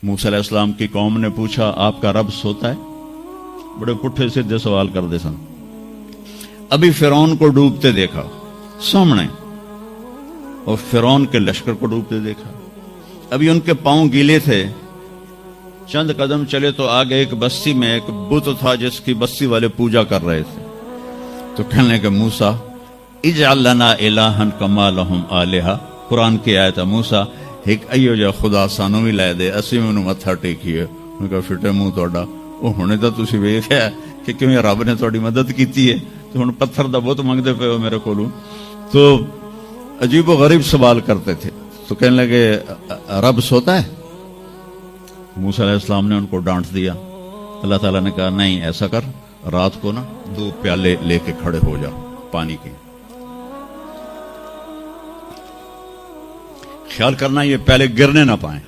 موسیٰ علیہ السلام کی قوم نے پوچھا آپ کا رب سوتا ہے؟ بڑے پٹھے سیدھے سوال کر دے سن. ابھی فرعون کو ڈوبتے دیکھا سامنے، اور فرعون کے لشکر کو ڈوبتے دیکھا. ابھی ان کے پاؤں گیلے تھے، چند قدم چلے تو آگے ایک بستی میں ایک بت تھا جس کی بستی والے پوجا کر رہے تھے. تو کہنے لگے موسیٰ اجعل لنا الہا کما لہم آلہہ. قرآن کی آیت ہے موسیٰ ایک ایو جا خدا سانو بھی لے دے اسی میں انہوں متھا ٹیکیے. انہوں نے کہا فٹے منہ توڑا وہ ہونے تو تسی ویکھیا کہ کیویں رب نے تہاڈی مدد کیتی ہے تو ہن پتھر دا بت منگدے پے ہو میرے کولوں. تو عجیب و غریب سوال کرتے تھے. تو کہنے لگے رب سوتا ہے؟ موسیٰ علیہ السلام نے ان کو ڈانٹ دیا. اللہ تعالیٰ نے کہا نہیں ایسا کر، رات کو نا 2 پیالے لے کے کھڑے ہو جا پانی کے. خیال کرنا یہ پیالے گرنے نہ پائیں.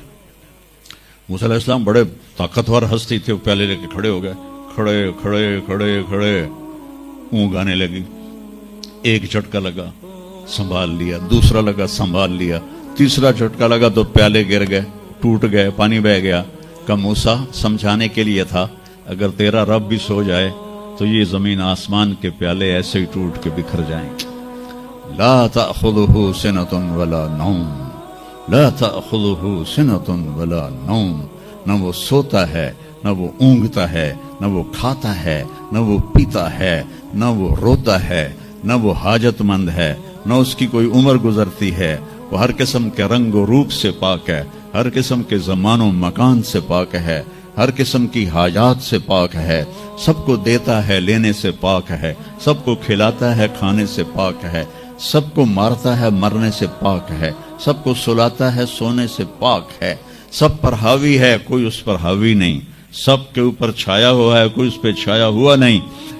موسیٰ علیہ السلام بڑے طاقتور ہستی تھے، وہ پیالے لے کے کھڑے ہو گئے. کھڑے کھڑے کھڑے کھڑے اونگ آنے لگی. ایک جھٹکا لگا سنبھال لیا، دوسرا لگا سنبھال لیا، تیسرا جھٹکا لگا تو پیالے گر گئے، ٹوٹ گئے، پانی بہہ گیا. کہ موسیٰ سمجھانے کے لیے تھا اگر تیرا رب بھی سو جائے تو یہ زمین آسمان کے پیالے ایسے ہی ٹوٹ کے بکھر جائیں. لا تأخذہ سنۃ ولا نوم، لا تأخذہ سنۃ ولا نوم. نہ وہ سوتا ہے، نہ وہ اونگتا ہے، نہ وہ کھاتا ہے، نہ وہ پیتا ہے، نہ وہ روتا ہے، نہ وہ حاجت مند ہے، نہ اس کی کوئی عمر گزرتی ہے. وہ ہر قسم کے رنگ و روپ سے پاک ہے، ہر قسم کے زمان و مکان سے پاک ہے، ہر قسم کی حاجات سے پاک ہے. سب کو دیتا ہے، لینے سے پاک ہے، سب کو کھلاتا ہے، کھانے سے پاک ہے، سب کو مارتا ہے، مرنے سے پاک ہے، سب کو سلاتا ہے، سونے سے پاک ہے. سب پر حاوی ہے، کوئی اس پر حاوی نہیں. سب کے اوپر چھایا ہوا ہے، کوئی اس پہ چھایا ہوا نہیں.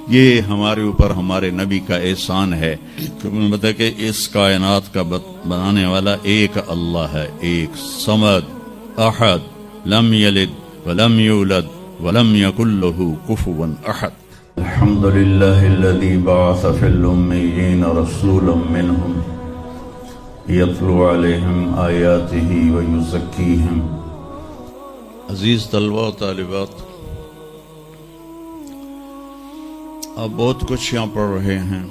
یہ ہمارے اوپر ہمارے نبی کا احسان ہے کہ انہوں نے بتایا کہ اس کائنات کا بنانے والا ایک اللہ ہے، ایک صمد احد لم یلد ولم یولد ولم یکن له کفوا احد. الحمد للہ الذی بعث فی الامیین رسولا منہم یتلو علیہم آیاتہ ویزکیہم. عزیز طلبہ و طالبات، آپ بہت کچھ یہاں پڑھ رہے ہیں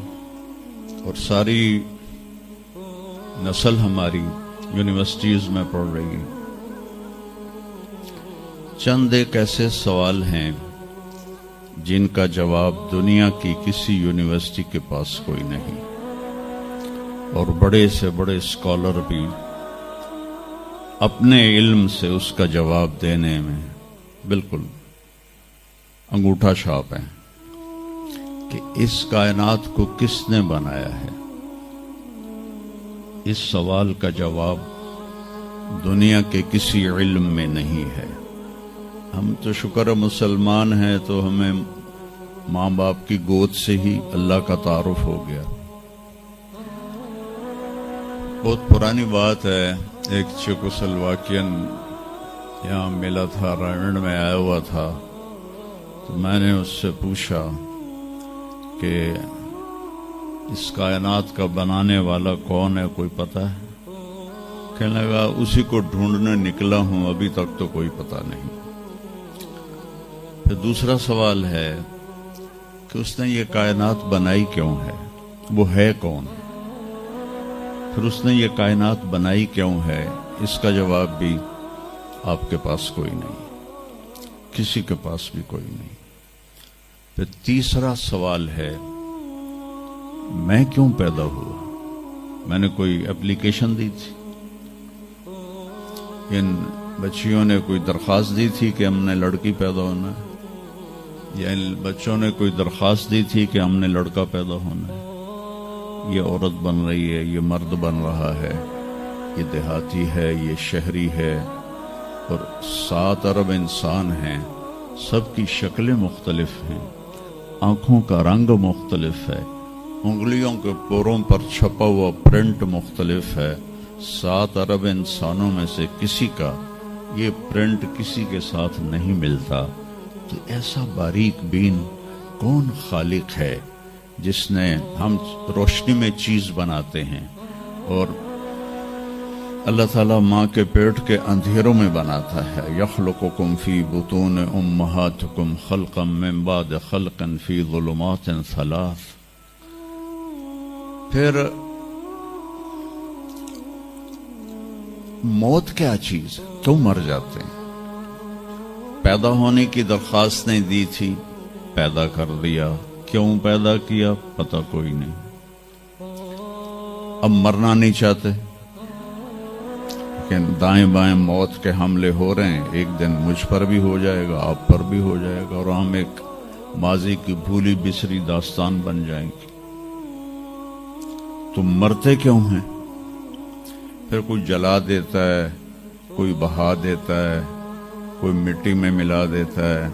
اور ساری نسل ہماری یونیورسٹیز میں پڑھ رہی ہے. چند ایک ایسے سوال ہیں جن کا جواب دنیا کی کسی یونیورسٹی کے پاس کوئی نہیں، اور بڑے سے بڑے اسکالر بھی اپنے علم سے اس کا جواب دینے میں بالکل انگوٹھا چھاپ ہیں کہ اس کائنات کو کس نے بنایا ہے. اس سوال کا جواب دنیا کے کسی علم میں نہیں ہے. ہم تو شکر مسلمان ہیں تو ہمیں ماں باپ کی گود سے ہی اللہ کا تعارف ہو گیا. بہت پرانی بات ہے، ایک چیکوسلواکین یہاں ملا تھا، رائمنڈ میں آیا ہوا تھا. تو میں نے اس سے پوچھا کہ اس کائنات کا بنانے والا کون ہے، کوئی پتہ ہے؟ کہنے لگا اسی کو ڈھونڈنے نکلا ہوں، ابھی تک تو کوئی پتہ نہیں. پھر دوسرا سوال ہے کہ اس نے یہ کائنات بنائی کیوں ہے، وہ ہے کون؟ پھر اس نے یہ کائنات بنائی کیوں ہے، اس کا جواب بھی آپ کے پاس کوئی نہیں، کسی کے پاس بھی کوئی نہیں. پھر تیسرا سوال ہے میں کیوں پیدا ہوا؟ میں نے کوئی اپلیکیشن دی تھی؟ ان بچیوں نے کوئی درخواست دی تھی کہ ہم نے لڑکی پیدا ہونا ہے؟ یا ان بچوں نے کوئی درخواست دی تھی کہ ہم نے لڑکا پیدا ہونا ہے؟ یہ عورت بن رہی ہے، یہ مرد بن رہا ہے، یہ دیہاتی ہے، یہ شہری ہے، اور 7 ارب انسان ہیں. سب کی شکلیں مختلف ہیں، آنکھوں کا رنگ مختلف ہے، انگلیوں کے پوروں پر چھپا ہوا پرنٹ مختلف ہے. 7 ارب انسانوں میں سے کسی کا یہ پرنٹ کسی کے ساتھ نہیں ملتا. تو ایسا باریک بین کون خالق ہے جس نے، ہم روشنی میں چیز بناتے ہیں اور اللہ تعالیٰ ماں کے پیٹ کے اندھیروں میں بناتا ہے. یخلقکم فی بطون امہاتکم خلقا من بعد خلق فی ظلمات ثلاث. پھر موت کیا چیز ہے؟ کیوں مر جاتے ہیں؟ پیدا ہونے کی درخواست نہیں دی تھی، پیدا کر دیا. کیوں پیدا کیا پتہ کوئی نہیں. اب مرنا نہیں چاہتے، لیکن دائیں بائیں موت کے حملے ہو رہے ہیں. ایک دن مجھ پر بھی ہو جائے گا، آپ پر بھی ہو جائے گا، اور ہم ایک ماضی کی بھولی بسری داستان بن جائیں گے. تم مرتے کیوں ہیں؟ پھر کوئی جلا دیتا ہے، کوئی بہا دیتا ہے، کوئی مٹی میں ملا دیتا ہے،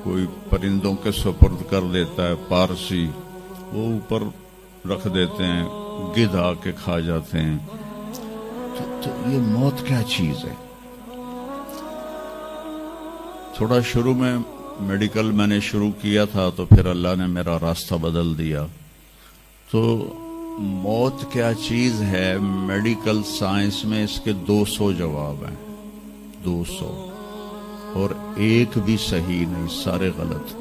کوئی پرندوں کے سپرد کر دیتا ہے. پارسی وہ اوپر رکھ دیتے ہیں، گدھ آ کے کھا جاتے ہیں. تو یہ موت کیا چیز ہے؟ تھوڑا شروع میں میڈیکل میں نے شروع کیا تھا، تو پھر اللہ نے میرا راستہ بدل دیا. تو موت کیا چیز ہے؟ میڈیکل سائنس میں اس کے 200 جواب ہیں، 200، اور ایک بھی صحیح نہیں، سارے غلط،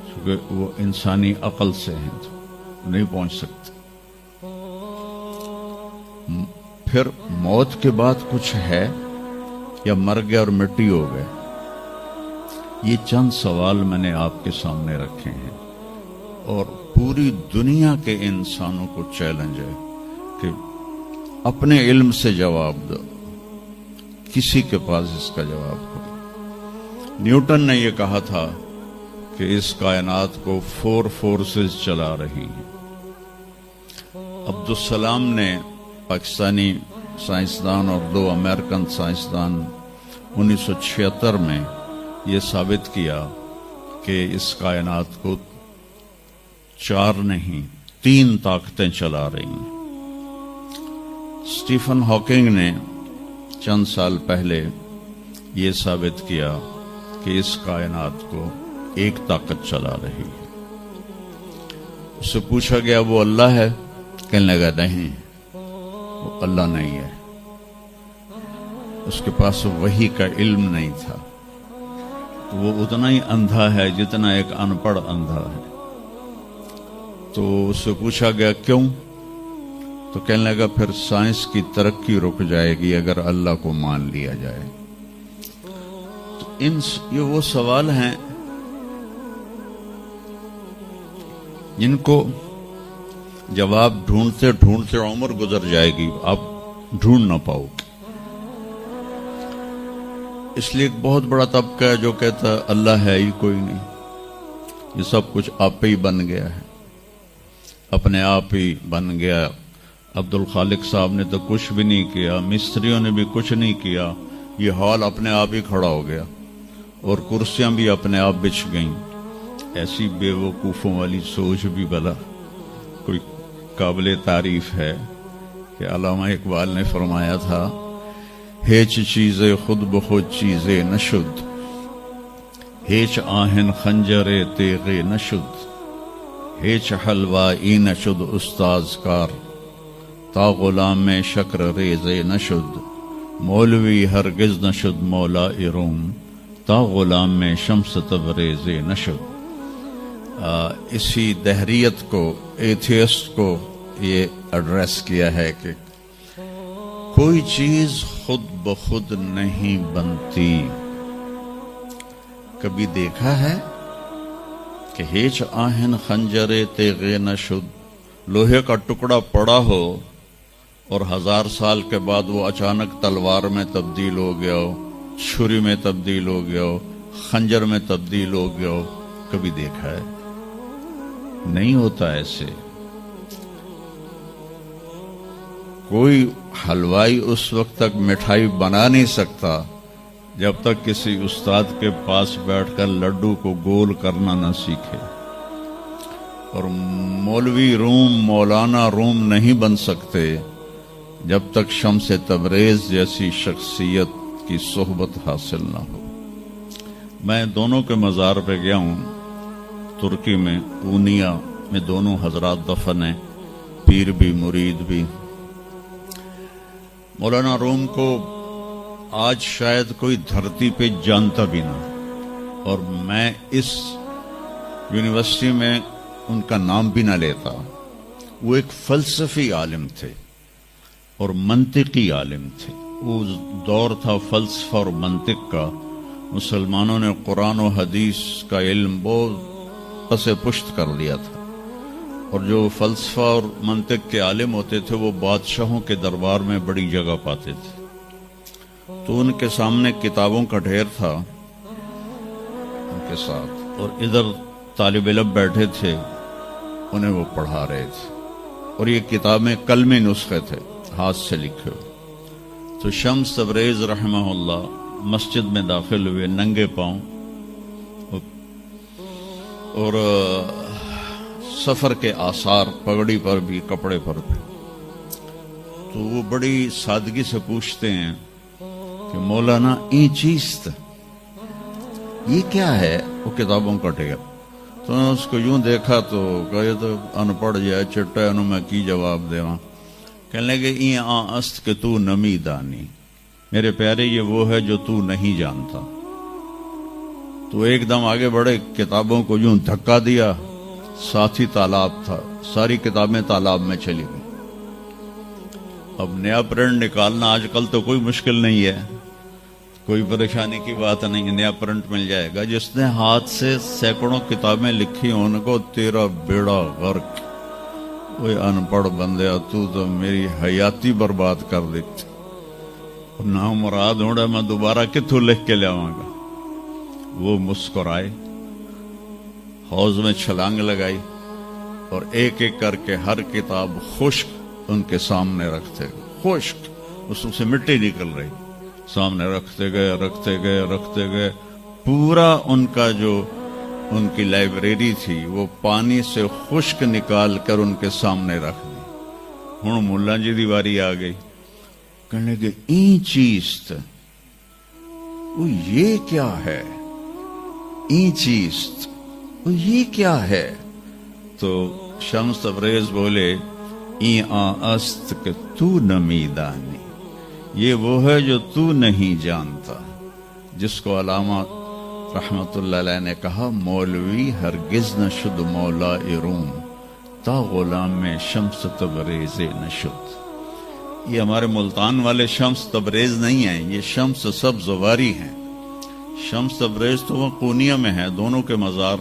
کیونکہ وہ انسانی عقل سے ہیں، نہیں پہنچ سکتے. پھر موت کے بعد کچھ ہے یا مر گیا اور مٹی ہو گئے؟ یہ چند سوال میں نے آپ کے سامنے رکھے ہیں، اور پوری دنیا کے انسانوں کو چیلنج ہے کہ اپنے علم سے جواب دو. کسی کے پاس اس کا جواب ہو. نیوٹن نے یہ کہا تھا کہ اس کائنات کو 4 فورسز چلا رہی ہیں. عبدالسلام نے، پاکستانی سائنسدان اور 2 امریکن سائنسدان، 1976 میں یہ ثابت کیا کہ اس کائنات کو 4 نہیں 3 طاقتیں چلا رہی ہیں. اسٹیفن ہاکنگ نے چند سال پہلے یہ ثابت کیا کہ اس کائنات کو ایک طاقت چلا رہی ہے. اس سے پوچھا گیا وہ اللہ ہے؟ کہنے لگا نہیں، وہ اللہ نہیں ہے. اس کے پاس وحی کا علم نہیں تھا. وہ اتنا ہی اندھا ہے جتنا ایک ان پڑھ اندھا ہے. تو اس سے پوچھا گیا کیوں؟ تو کہنے لگا پھر سائنس کی ترقی رک جائے گی اگر اللہ کو مان لیا جائے. تو یہ وہ سوال ہیں جن کو جواب ڈھونڈتے ڈھونڈتے عمر گزر جائے گی، آپ ڈھونڈ نہ پاؤ گے. اس لیے ایک بہت بڑا طبقہ ہے جو کہتا ہے اللہ ہے ہی کوئی نہیں، یہ سب کچھ آپ ہی بن گیا ہے، اپنے آپ ہی بن گیا. عبد الخالق صاحب نے تو کچھ بھی نہیں کیا، مستریوں نے بھی کچھ نہیں کیا، یہ ہال اپنے آپ ہی کھڑا ہو گیا اور کرسیاں بھی اپنے آپ بچھ گئیں. ایسی بے وقوفوں والی سوچ بھی بلا کوئی قابل تعریف ہے کہ علامہ اقبال نے فرمایا تھا ہیچ چیزیں خود بخود چیزیں نشد، ہیچ آہن خنجر تیغ نشد، ہیچ حلوائی نشد استاذ کار، تا غلام میں شکر ریز نشد، مولوی ہرگز نشد مولا روم، تا غلام میں شمس تبریز نشد. اسی دہریت کو، ایتھیسٹ کو یہ ایڈریس کیا ہے کہ کوئی چیز خود بخود نہیں بنتی. کبھی دیکھا ہے کہ ہیچ آہن خنجر تیغ نشد، لوہے کا ٹکڑا پڑا ہو اور 1000 سال کے بعد وہ اچانک تلوار میں تبدیل ہو گیا ہو، چھری میں تبدیل ہو گیا ہو، خنجر میں تبدیل ہو گیا ہو؟ کبھی دیکھا ہے؟ نہیں ہوتا ایسے. کوئی حلوائی اس وقت تک مٹھائی بنا نہیں سکتا جب تک کسی استاد کے پاس بیٹھ کر لڈو کو گول کرنا نہ سیکھے. اور مولوی روم، مولانا روم نہیں بن سکتے جب تک شمس تبریز جیسی شخصیت کی صحبت حاصل نہ ہو. میں دونوں کے مزار پہ گیا ہوں، ترکی میں پونیا میں دونوں حضرات دفن ہیں، پیر بھی مرید بھی. مولانا روم کو آج شاید کوئی دھرتی پہ جانتا بھی نہ، اور میں اس یونیورسٹی میں ان کا نام بھی نہ لیتا۔ وہ ایک فلسفی عالم تھے اور منطقی عالم تھے۔ وہ دور تھا فلسفہ اور منطق کا، مسلمانوں نے قرآن و حدیث کا علم بہت پس پشت کر لیا تھا، اور جو فلسفہ اور منطق کے عالم ہوتے تھے وہ بادشاہوں کے دربار میں بڑی جگہ پاتے تھے۔ تو ان کے سامنے کتابوں کا ڈھیر تھا ان کے ساتھ، اور ادھر طالب علم بیٹھے تھے، انہیں وہ پڑھا رہے تھے، اور یہ کتابیں کلمی نسخے تھے ہاتھ سے لکھے ہوئے۔ تو شمس تبریز رحمہ اللہ مسجد میں داخل ہوئے ننگے پاؤں، اور سفر کے آثار پگڑی پر بھی، کپڑے پر بھی۔ تو وہ بڑی سادگی سے پوچھتے ہیں کہ مولانا این چیست، یہ کیا ہے؟ وہ کتابوں کا ڈھیر۔ تو نے اس کو یوں دیکھا تو کہا یہ تو ان پڑھ جائے چٹا ہے، انہوں میں کی جواب دے وہاں۔ کہنے لگے این است کہ تو نمی دانی، میرے پیارے یہ وہ ہے جو تو نہیں جانتا۔ تو ایک دم آگے بڑھے، کتابوں کو یوں دھکا دیا، ساتھ ہی تالاب تھا، ساری کتابیں تالاب میں چلی گئی۔ اب نیا پرنٹ نکالنا آج کل تو کوئی مشکل نہیں ہے، کوئی پریشانی کی بات نہیں، نیا پرنٹ مل جائے گا۔ جس نے ہاتھ سے سینکڑوں کتابیں لکھی ان کو تیرا بیڑا غرق، وہ ان پڑھ بندیا تو میری حیاتی برباد کر دیتی، نہ مراد ہوڑا میں دوبارہ کتوں لکھ کے لیاواں گا۔ وہ مسکرائے، حوض میں چھلانگ لگائی، اور ایک ایک کر کے ہر کتاب خشک ان کے سامنے رکھتے گئے، خشک، اس سے مٹی نکل رہی، سامنے رکھتے گئے رکھتے گئے رکھتے گئے، پورا ان کا جو ان کی لائبریری تھی وہ پانی سے خشک نکال کر ان کے سامنے رکھ دی۔ ہوں ملا جی دی واری آ گئی، کہنے لگے این چیز وہ یہ کیا ہے، این چیز وہ یہ کیا ہے؟ تو شمس تبریز بولے این است کہ تو نمی دانی، یہ وہ ہے جو تو نہیں جانتا، جس کو علامہ رحمت اللہ علیہ نے کہا مولوی ہرگز نہ شد مولا روم تا غلام میں شمس تبریز نشد۔ یہ ہمارے ملتان والے شمس تبریز نہیں ہیں، یہ شمس سبزواری ہیں۔ شمس تبریز تو وہ قونیہ میں ہے، دونوں کے مزار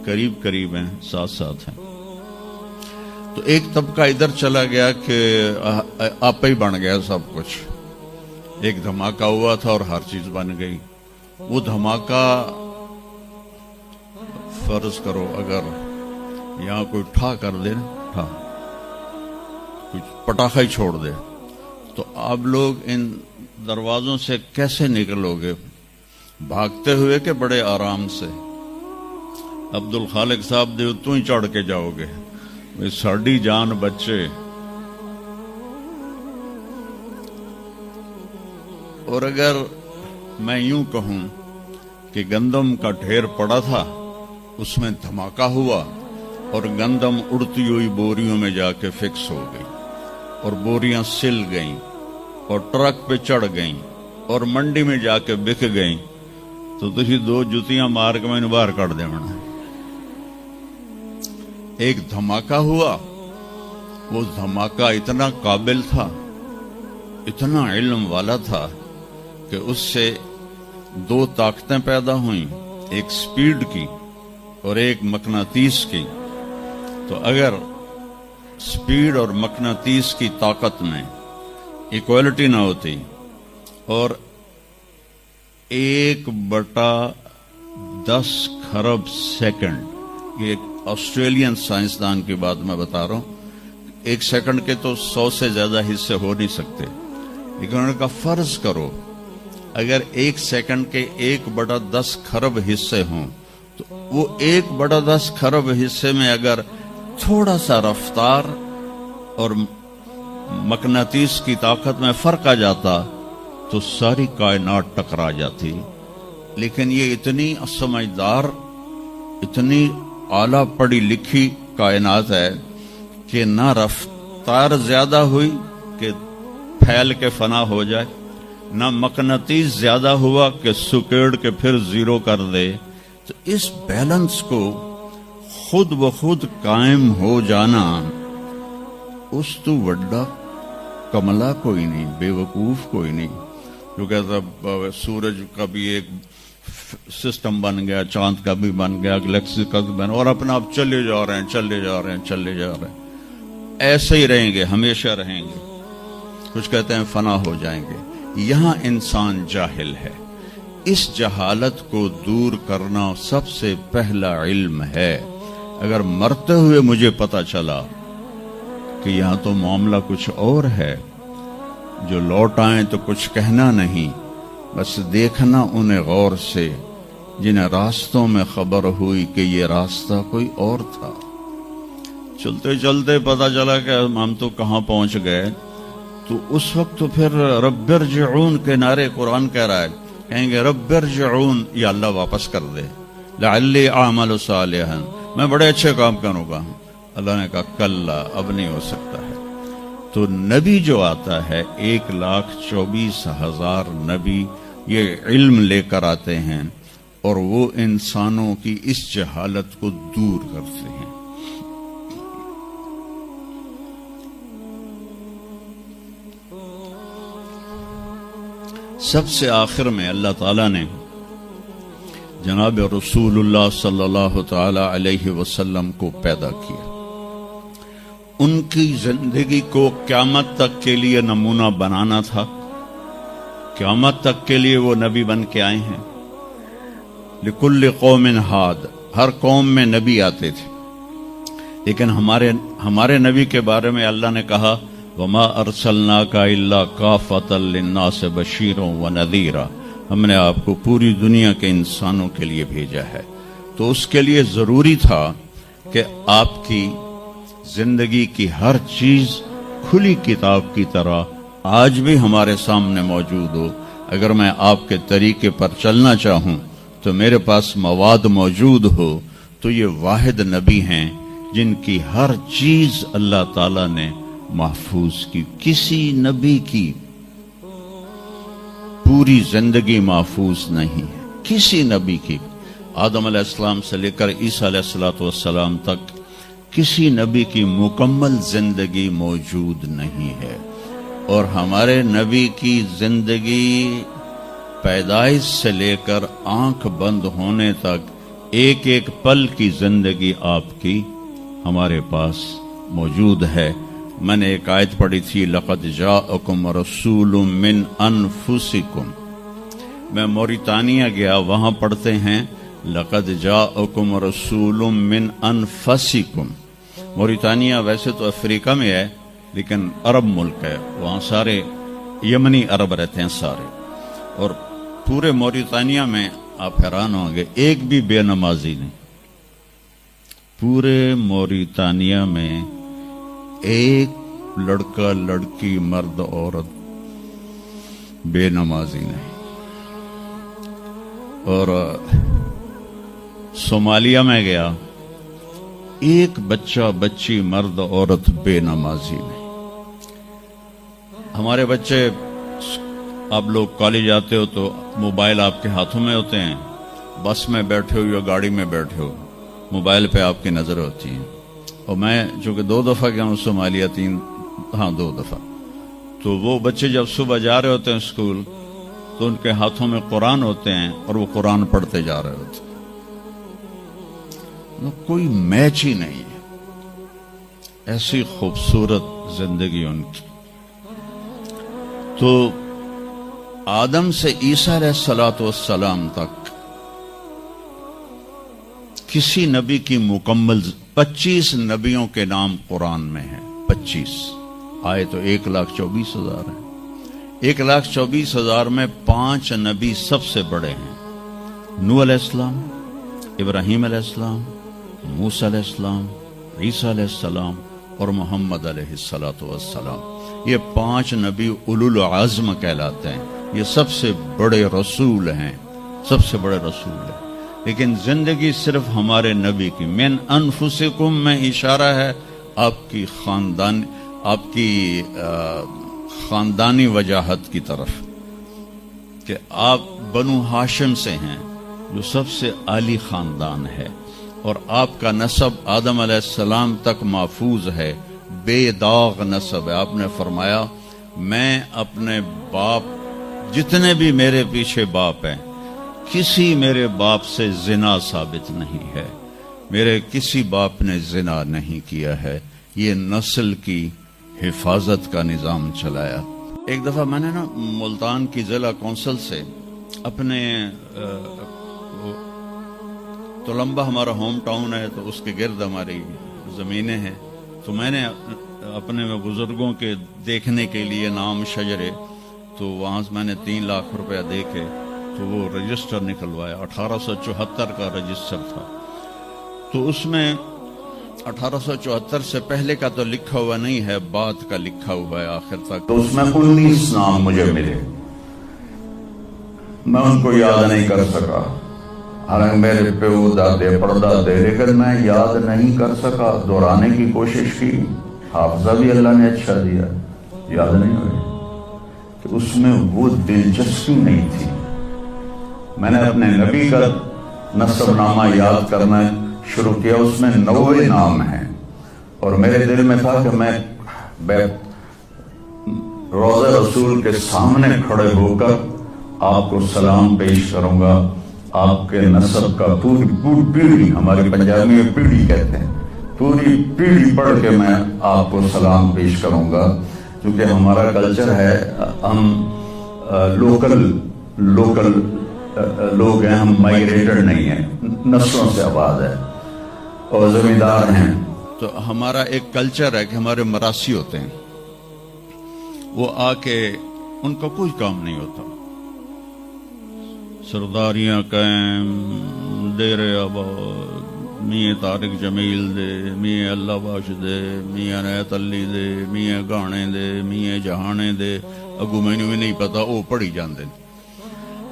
قریب قریب ہیں، ساتھ ساتھ ہیں۔ تو ایک طبقہ ادھر چلا گیا کہ آپ ہی بن گیا سب کچھ، ایک دھماکہ ہوا تھا اور ہر چیز بن گئی۔ وہ دھماکہ فرض کرو اگر یہاں کوئی ٹھا کر دے نا، ٹھا کچھ پٹاخہ ہی چھوڑ دے، تو آپ لوگ ان دروازوں سے کیسے نکلو گے؟ بھاگتے ہوئے کہ بڑے آرام سے؟ عبد الخالق صاحب دے تو ہی چڑھ کے جاؤ گے، ساڑی جان بچے۔ اور اگر میں یوں کہوں کہ گندم کا ڈھیر پڑا تھا، اس میں دھماکہ ہوا اور گندم اڑتی ہوئی بوریوں میں جا کے فکس ہو گئی، اور بوریاں سل گئیں اور ٹرک پہ چڑھ گئیں اور منڈی میں جا کے بک گئیں، تو تھی دو جتیاں مار کے میں نے باہر کر دے منا۔ ایک دھماکہ ہوا، وہ دھماکہ اتنا قابل تھا، اتنا علم والا تھا کہ اس سے دو طاقتیں پیدا ہوئیں، ایک سپیڈ کی اور ایک مقناطیس کی۔ تو اگر سپیڈ اور مقناطیس کی طاقت میں ایکوالٹی نہ ہوتی اور 1/10 خرب سیکنڈ، یہ آسٹریلین سائنسدان کی بات میں بتا رہا ہوں، 1 سیکنڈ کے تو 100 سے زیادہ حصے ہو نہیں سکتے، لیکن انہوں نے کہا فرض کرو اگر 1 سیکنڈ کے 1/10 خرب حصے ہوں، تو وہ 1/10 خرب حصے میں اگر تھوڑا سا رفتار اور مقناطیس کی طاقت میں فرق آ جاتا تو ساری کائنات ٹکرا جاتی۔ لیکن یہ اتنی سمجھدار، اتنی اعلیٰ پڑھی لکھی کائنات ہے کہ نہ رفتار زیادہ ہوئی کہ پھیل کے فنا ہو جائے، نہ مقناطیس زیادہ ہوا کہ سکیڑ کے پھر زیرو کر دے. تو اس بیلنس کو خود بخود قائم ہو جانا، اس تو وڈا کملا کوئی نہیں، بے وقوف کوئی نہیں جو کہتا سورج کا بھی ایک سسٹم بن گیا، چاند کا بھی بن گیا، گلیکسی کا بھی بن گیا، اور اپنا آپ چلے جا رہے ہیں چلے جا رہے ہیں چلے جا رہے ہیں، ایسے ہی رہیں گے، ہمیشہ رہیں گے. کچھ کہتے ہیں فنا ہو جائیں گے. یہاں انسان جاہل ہے. اس جہالت کو دور کرنا سب سے پہلا علم ہے. اگر مرتے ہوئے مجھے پتا چلا کہ یہاں تو معاملہ کچھ اور ہے، جو لوٹ آئیں تو کچھ کہنا نہیں، بس دیکھنا انہیں غور سے جنہیں راستوں میں خبر ہوئی کہ یہ راستہ کوئی اور تھا. چلتے چلتے پتا چلا کہ ہم تو کہاں پہنچ گئے، تو اس وقت تو پھر رب ارجعون کے نعرے قرآن کہہ رہا ہے، کہیں گے رب ارجعون، یا اللہ واپس کر دے، لعلی اعمل صالحا، میں بڑے اچھے کام کروں گا. اللہ نے کہا کلا، اب نہیں ہو سکتا ہے. تو نبی جو آتا ہے 1,24,000 نبی یہ علم لے کر آتے ہیں، اور وہ انسانوں کی اس جہالت کو دور کرتے ہیں. سب سے آخر میں اللہ تعالیٰ نے جناب رسول اللہ صلی اللہ تعالی علیہ وسلم کو پیدا کیا. ان کی زندگی کو قیامت تک کے لیے نمونہ بنانا تھا. قیامت تک کے لیے وہ نبی بن کے آئے ہیں. لکل قوم ہاد، ہر قوم میں نبی آتے تھے، لیکن ہمارے نبی کے بارے میں اللہ نے کہا وما ارسلناک الا کافۃ للناس بشیرا ونذیرا، ہم نے آپ کو پوری دنیا کے انسانوں کے لیے بھیجا ہے. تو اس کے لیے ضروری تھا کہ آپ کی زندگی کی ہر چیز کھلی کتاب کی طرح آج بھی ہمارے سامنے موجود ہو. اگر میں آپ کے طریقے پر چلنا چاہوں تو میرے پاس مواد موجود ہو. تو یہ واحد نبی ہیں جن کی ہر چیز اللہ تعالیٰ نے محفوظ کی. کسی نبی کی پوری زندگی محفوظ نہیں ہے، کسی نبی کی. آدم علیہ السلام سے لے کر عیسیٰ علیہ السلام تک کسی نبی کی مکمل زندگی موجود نہیں ہے. اور ہمارے نبی کی زندگی پیدائش سے لے کر آنکھ بند ہونے تک ایک ایک پل کی زندگی آپ کی ہمارے پاس موجود ہے. میں نے ایک آیت پڑھی تھی لقد جاءکم رسول من انفسکم. میں موریتانیہ گیا، وہاں پڑھتے ہیں لقد جاءکم رسول من انفسکم. موریتانیہ ویسے تو افریقہ میں ہے لیکن عرب ملک ہے، وہاں سارے یمنی عرب رہتے ہیں سارے. اور پورے موریتانیہ میں آپ حیران ہوں گے ایک بھی بے نمازی نہیں. پورے موریتانیہ میں ایک لڑکا لڑکی مرد عورت بے نمازی نہیں. اور صومالیہ میں گیا، ایک بچہ بچی مرد عورت بے نمازی نہیں. ہمارے بچے، آپ لوگ کالج آتے ہو تو موبائل آپ کے ہاتھوں میں ہوتے ہیں، بس میں بیٹھے ہو یا گاڑی میں بیٹھے ہو موبائل پہ آپ کی نظر ہوتی ہے. اور میں چونکہ 2 دفعہ گیا ہوں صومالیہ، 2 دفعہ، تو وہ بچے جب صبح جا رہے ہوتے ہیں اسکول تو ان کے ہاتھوں میں قرآن ہوتے ہیں اور وہ قرآن پڑھتے جا رہے ہوتے ہیں. کوئی میچ ہی نہیں ہے، ایسی خوبصورت زندگی ان کی. تو آدم سے عیسیٰ علیہ السلام تک کسی نبی کی مکمل 25 نبیوں کے نام قرآن میں ہیں. 25 آئے تو 1,24,000 ہیں. 1,24,000 میں 5 نبی سب سے بڑے ہیں. نوح علیہ السلام، ابراہیم علیہ السلام، موسیٰ علیہ السلام، عیسیٰ علیہ السلام اور محمد علیہ السلام. یہ 5 نبی اولو العزم کہلاتے ہیں. یہ سب سے بڑے رسول ہیں، سب سے بڑے رسول ہیں. لیکن زندگی صرف ہمارے نبی کی. من انفسکم میں اشارہ ہے آپ کی خاندانی وجاہت کی طرف کہ آپ بنو ہاشم سے ہیں جو سب سے عالی خاندان ہے، اور آپ کا نسب آدم علیہ السلام تک محفوظ ہے، بے داغ نسب ہے۔ آپ نے فرمایا میں اپنے باپ، جتنے بھی میرے پیچھے باپ ہیں، کسی میرے باپ سے زنا ثابت نہیں ہے، میرے کسی باپ نے زنا نہیں کیا ہے۔ یہ نسل کی حفاظت کا نظام چلایا۔ ایک دفعہ میں نے ملتان کی ضلع کونسل سے اپنے تلمبہ ہمارا ہوم ٹاؤن ہے، تو اس کے گرد ہماری زمینیں ہیں، تو میں نے اپنے بزرگوں کے دیکھنے کے لیے نام شجرے، تو وہاں سے میں نے 3 لاکھ روپیہ دے کے تو وہ رجسٹر نکلوایا۔ 1874 کا رجسٹر تھا، تو اس میں 1874 سے پہلے کا تو لکھا ہوا نہیں ہے، بعد کا لکھا ہوا ہے آخر تک۔ تو اس میں 19 نام مجھے ملے، میں ان کو یاد نہیں کر سکا، حالانکہ میرے پیو دادے پردادے، لیکن میں یاد نہیں کر سکا۔ دہرانے کی کوشش کی، حافظہ بھی اللہ نے اچھا دیا، یاد نہیں ہوئی کہ اس میں وہ دلچسپی نہیں تھی۔ میں نے اپنے نبی کا نسب نامہ یاد کرنا شروع کیا، اس میں 90 نام ہیں، اور میرے دل میں تھا کہ میں روضہ رسول کے سامنے کھڑے ہو کر آپ کو سلام پیش کروں گا، آپ کے نسب کا پوری پیڑھی، ہماری پنجابی میں پیڑھی کہتے ہیں، پوری پیڑھی پڑھ کے میں آپ کو سلام پیش کروں گا، کیونکہ ہمارا کلچر ہے، ہم لوکل لوگ ہیں، ہم مائگریٹڈ نہیں ہیں، نسلوں سے آباد ہے اور زمیندار ہیں۔ تو ہمارا ایک کلچر ہے کہ ہمارے مراسی ہوتے ہیں، وہ آ کے ان کا کوئی کام نہیں ہوتا، سرداریاں قائم، ڈیر آباد، میاں طارق جمیل دے، میاں اللہ بخش دے، میاں عنایت علی دے، میاں گانے دے، میاں جہانے دے، اگو مینوں بھی نہیں پتا، وہ پڑھی جاندے،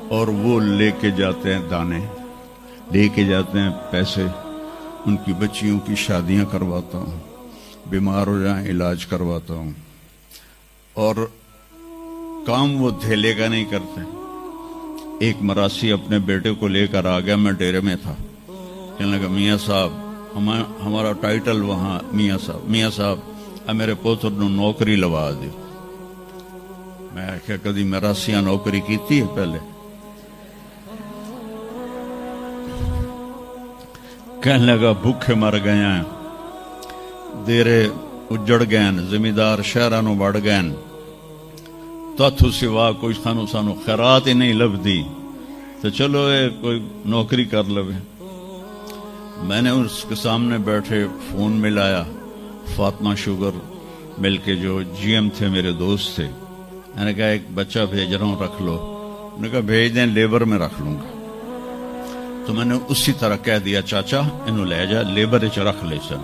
اور وہ لے کے جاتے ہیں دانے، لے کے جاتے ہیں پیسے، ان کی بچیوں کی شادیاں کرواتا ہوں، بیمار ہو جائیں علاج کرواتا ہوں، اور کام وہ دھیلے کا نہیں کرتے۔ ایک مراسی اپنے بیٹے کو لے کر آ گیا، میں ڈیرے میں تھا، کہنے لگا میاں صاحب، ہمارا ٹائٹل وہاں میاں صاحب میرے پوتر نو نوکری لوا دی۔ میں کہا کدی مراسیاں نوکری کیتی ہے پہلے؟ کہنے لگا بھوکے مر گئے ہیں، دیرے اجڑ گئے، زمیندار شہرانو بڑھ گئے، تاتھو سوا کوئی سانو خیرات ہی نہیں لبدی، تو چلو کوئی نوکری کر لوے۔ میں نے اس کے سامنے بیٹھے فون ملایا، فاطمہ شوگر مل کے جو جی ایم تھے، میرے دوست تھے، میں نے کہا ایک بچہ بھیج رہا ہوں، رکھ لو۔ انہوں نے کہا بھیج دیں، لیبر میں رکھ لوں گا۔ تو میں نے اسی طرح کہہ دیا چاچا انہوں لے جا، لیبر اچ رکھ لے سن،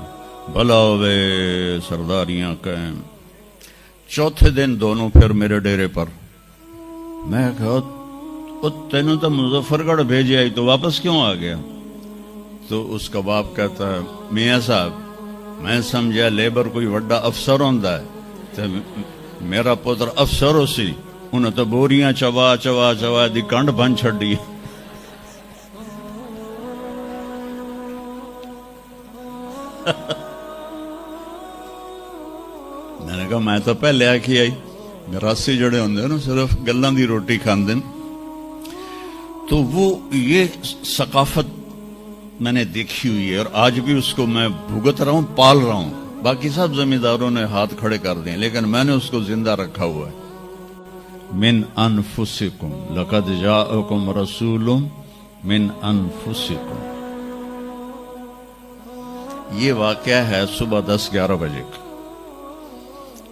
بھلا ہوئے سرداریاں قائم۔ چوتھے دن دونوں پھر میرے ڈیرے پر، میں کہا تینوں تو مظفر گڑھ بھیجے آئی تو واپس کیوں آ گیا؟ تو اس کا باپ کہتا ہے میاں صاحب میں سمجھا لیبر کوئی وڈا افسر ہوندا ہے، تو میرا پتر افسر ہو سی، انہیں تو بوریاں چوا چوا چوا دی کنڈ بن چھڑی۔ میں نے کہا میں تو پہلے آکھی آئی، مراسی جڑے ہوندے نا صرف گلاں دی روٹی کھاندے، تو وہ یہ ثقافت میں نے دیکھی ہوئی ہے، اور آج بھی اس کو میں بھگت رہا ہوں، پال رہا ہوں۔ باقی سب زمینداروں نے ہاتھ کھڑے کر دیں، لیکن میں نے اس کو زندہ رکھا ہوا ہے۔ من انفسکم لقد جاءکم رسول من انفسکم۔ یہ واقعہ ہے صبح 10-11 بجے کا،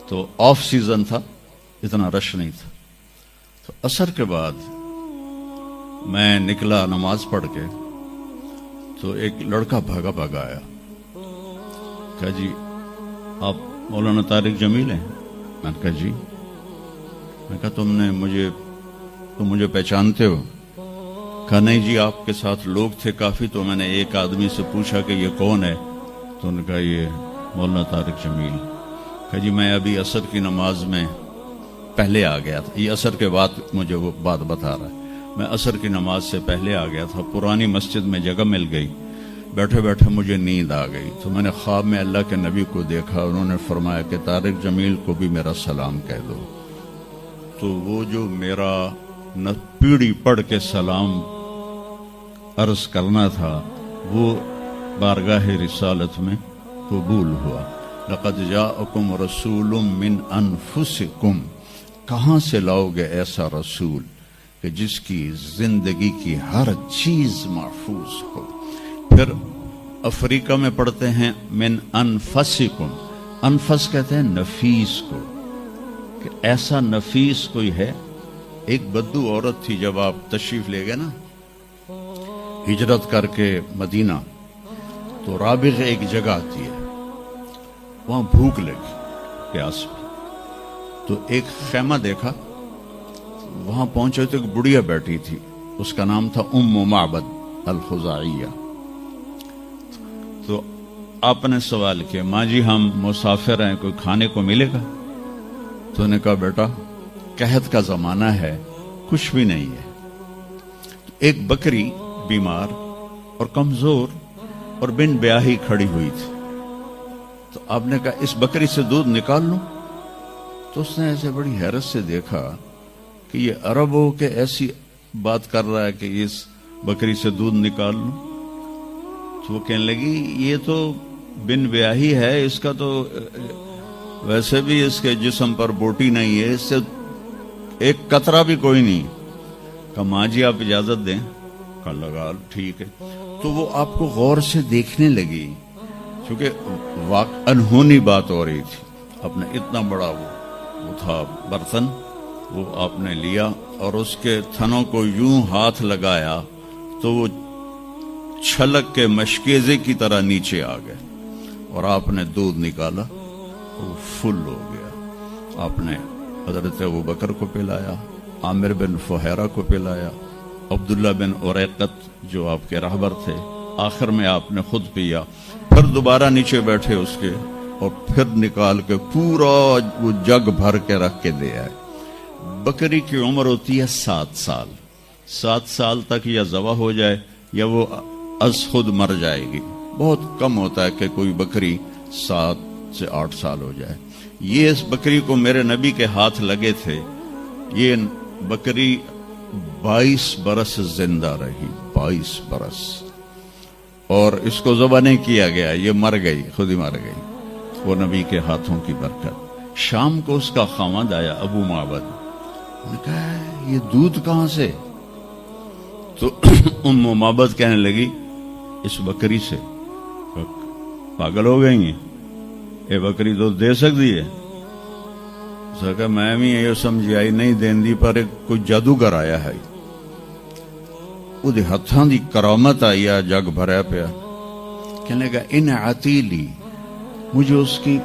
تو آف سیزن تھا، اتنا رش نہیں تھا۔ تو عصر کے بعد میں نکلا نماز پڑھ کے، تو ایک لڑکا بھاگا بھاگا آیا، کہا جی آپ مولانا طارق جمیل ہیں؟ میں نے کہا جی۔ میں کہا تم مجھے پہچانتے ہو؟ کہا نہیں جی، آپ کے ساتھ لوگ تھے کافی، تو میں نے ایک آدمی سے پوچھا کہ یہ کون ہے، تو انہوں نے کہا یہ مولانا طارق جمیل۔ کہا جی میں ابھی عصر کی نماز میں پہلے آ گیا تھا. یہ عصر کے بعد مجھے وہ بات بتا رہا ہے. میں عصر کی نماز سے پہلے آ گیا تھا. پرانی مسجد میں جگہ مل گئی. بیٹھے بیٹھے مجھے نیند آ گئی تو میں نے خواب میں اللہ کے نبی کو دیکھا. انہوں نے فرمایا کہ طارق جمیل کو بھی میرا سلام کہہ دو. تو وہ جو میرا پیڑھی پڑھ کے سلام عرض کرنا تھا وہ بارگاہ رسالت میں قبول ہوا. لقد جاءکم رسول من انفسکم. کہاں سے لاؤ گے ایسا رسول کہ جس کی زندگی کی ہر چیز محفوظ ہو. پھر افریقہ میں پڑھتے ہیں من انفسکم. انفس کہتے ہیں نفیس کو, کہ ایسا نفیس کوئی ہے. ایک بدو عورت تھی, جب آپ تشریف لے گئے نا ہجرت کر کے مدینہ, تو رابغ ایک جگہ آتی ہے, وہاں بھوک لگی, پیاس بھی. تو ایک خیمہ دیکھا, وہاں پہنچے تو ایک بڑھیا بیٹھی تھی, اس کا نام تھا ام معبد الخزاعیہ. تو آپ نے سوال کیا, ماں جی ہم مسافر ہیں, کوئی کھانے کو ملے گا؟ تو نے کہا بیٹا قحط کا زمانہ ہے, کچھ بھی نہیں ہے. ایک بکری بیمار اور کمزور اور بن بیاہی کھڑی ہوئی تھی. تو آپ نے کہا اس بکری سے دودھ نکال لوں؟ تو اس نے ایسے بڑی حیرت سے دیکھا کہ یہ عرب ہو کے ایسی بات کر رہا ہے کہ اس بکری سے دودھ نکال لوں. تو وہ کہنے لگی یہ تو بن بیاہی ہے, اس کا تو ویسے بھی اس کے جسم پر بوٹی نہیں ہے, اس سے ایک قطرہ بھی کوئی نہیں. کہا ماں جی آپ اجازت دیں؟ کہا لگا ٹھیک ہے. تو وہ آپ کو غور سے دیکھنے لگی, کیونکہ انہونی بات ہو رہی تھی. آپ نے اتنا بڑا وہ تھا برتن, وہ آپ نے لیا اور اس کے تھنوں کو یوں ہاتھ لگایا تو وہ چھلک کے مشکیزے کی طرح نیچے آ گئے, اور آپ نے دودھ نکالا, وہ فل ہو گیا. آپ نے حضرت ابوبکر کو پلایا, عامر بن فہیرہ کو پلایا, عبداللہ بن اریقت جو آپ کے رہبر تھے, آخر میں آپ نے خود پیا. پھر دوبارہ نیچے بیٹھے اس کے, اور پھر نکال کے پورا وہ جگ بھر کے رکھ کے دے آئے. بکری کی عمر ہوتی ہے 7 سال. 7 سال تک یا ذبح ہو جائے یا وہ از خود مر جائے گی. بہت کم ہوتا ہے کہ کوئی بکری 7 سے 8 سال ہو جائے. یہ اس بکری کو میرے نبی کے ہاتھ لگے تھے, یہ بکری 22 برس زندہ رہی, 22 برس, اور اس کو ذبح نہیں کیا گیا, یہ مر گئی, خود ہی مر گئی, وہ نبی کے ہاتھوں کی برکت. شام کو اس کا خاوند آیا ابو معبد, نے کہا یہ دودھ کہاں سے؟ تو ام معبد کہنے لگی اس بکری سے. پاگل ہو گئی ہیں, یہ بکری دودھ دے سکتی ہے؟ کہ میں بھی یہ سمجھ آئی نہیں دین دی, پر کوئی جادوگر آیا ہے, وہ ہاتھاں دی کرامت آئی, جگ بھریا پیا. کہنے لگا ان عتیلی, مجھے اس کی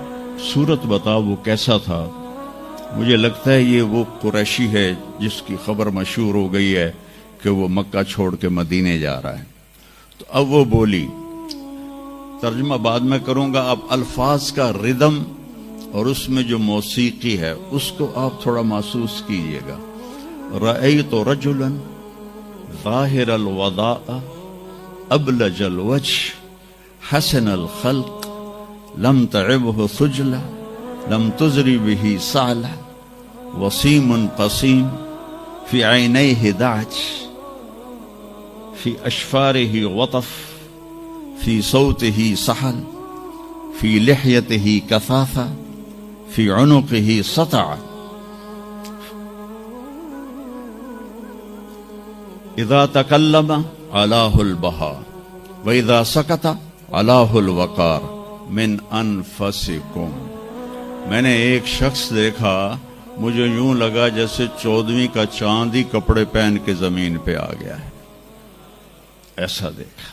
صورت بتا, وہ کیسا تھا؟ مجھے لگتا ہے یہ وہ قریشی ہے جس کی خبر مشہور ہو گئی ہے کہ وہ مکہ چھوڑ کے مدینے جا رہا ہے. تو اب وہ بولی, ترجمہ بعد میں کروں گا, اب الفاظ کا ردم اور اس میں جو موسیقی ہے اس کو آپ تھوڑا محسوس کیجئے گا. رأیت رجلا ظاہر الوداء ابلج الوجه حسن الخلق لم تعبه ثجلة لم تزری به سعلة وسیم قسیم في عینیه دعج في اشفاره وطف في صوته سحل في لحيته كثافة في عنقه سطع. اذا تکلم علاه البهاء واذا سکت علاه الوقار من انفسکم. میں نے ایک شخص دیکھا, مجھے یوں لگا جیسے 14ویں کا چاند ہی کپڑے پہن کے زمین پہ آ گیا ہے, ایسا دیکھا.